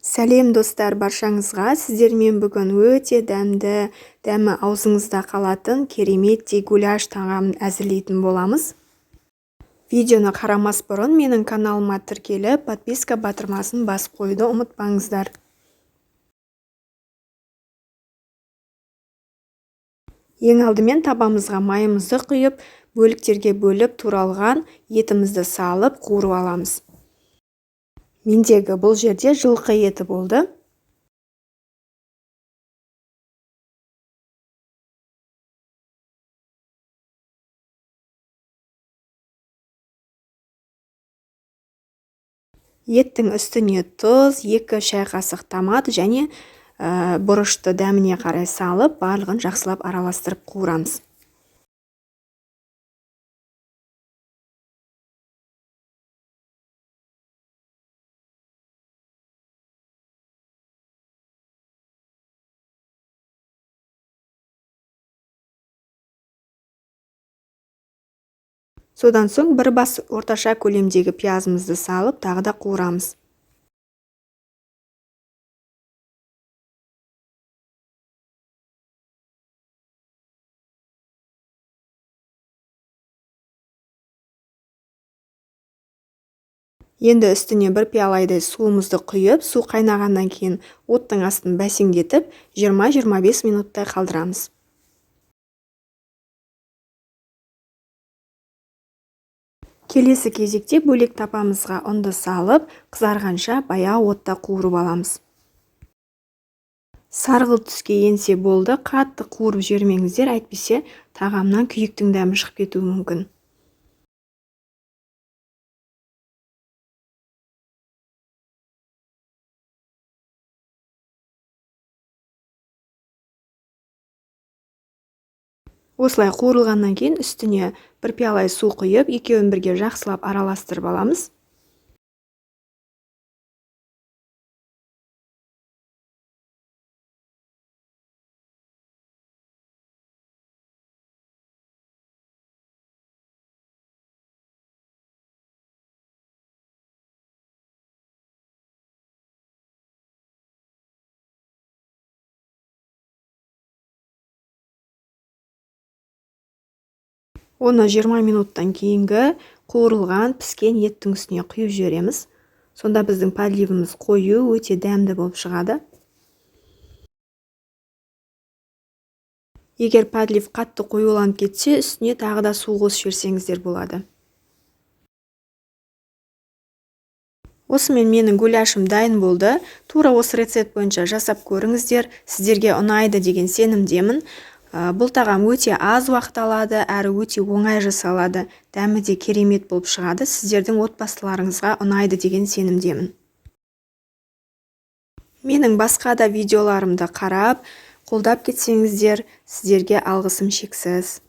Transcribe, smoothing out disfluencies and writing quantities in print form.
Сәлем достар, баршаңызға. Сіздермен бүгін өте дәмі аузыңызда қалатын кереметтей гуляш тағамын әзірлейтін боламыз. Видеоны қарамас бұрын менің каналыма тіркеліп, подписка батырмасын басып қойды ұмытпаңыздар. Ең алдымен табамызға майымызды құйып, бөліктерге бөліп туралған етімізді салып қуырып аламыз. Мендегі бұл жерде жылқы еті болды. Еттің үстіне тұз, 2 шай қасық томат және бұрышты дәміне қарай салып, барлығын жақсылап араластырып қуырамыз. Содан соң бір бас орташа көлемдегі пиязымызды салып, тағы да қуырамыз. Енді үстіне 1 пиалайдай суымызды құйып, су қайнағаннан кейін оттың астын бәсеңдетіп, 20-25 минуттай қалдырамыз. Келесі кезекте бөлек тапамызға ұнды салып, қызарғанша баяу отта қуырып аламыз. Сарғылт түске енсе болды, қатты қуырып жібермеңіздер, әйтпесе тағамнан күйіктің дәмі шығып кетуі мүмкін. Осылай қуырылғаннан кейін үстіне 1 пиалай су құйып, екеуін бірге жақсылап араластырып аламыз. Оны 20 минуттан кейінгі қуырылған піскен еттің үстіне құйып жібереміз. Сонда біздің подливіміз қою, өте дәмді болып шығады. Егер подлив қатты қоюланып кетсе, үстіне тағы да су қосып жіберсеңіздер болады. Осымен менің гуляшым дайын болды. Тура осы рецепт бойынша жасап көріңіздер. Сіздерге ұнайды деген сенімдемін. Бұл тағам өте аз уақыт алады, әрі өте оңай жасалады. Дәмі де керемет болып шығады. Сіздердің отбасыларыңызға ұнайды деген сенімдемін. Менің басқа да видеоларымды қарап, қолдап кетсеңіздер, сіздерге алғысым шексіз.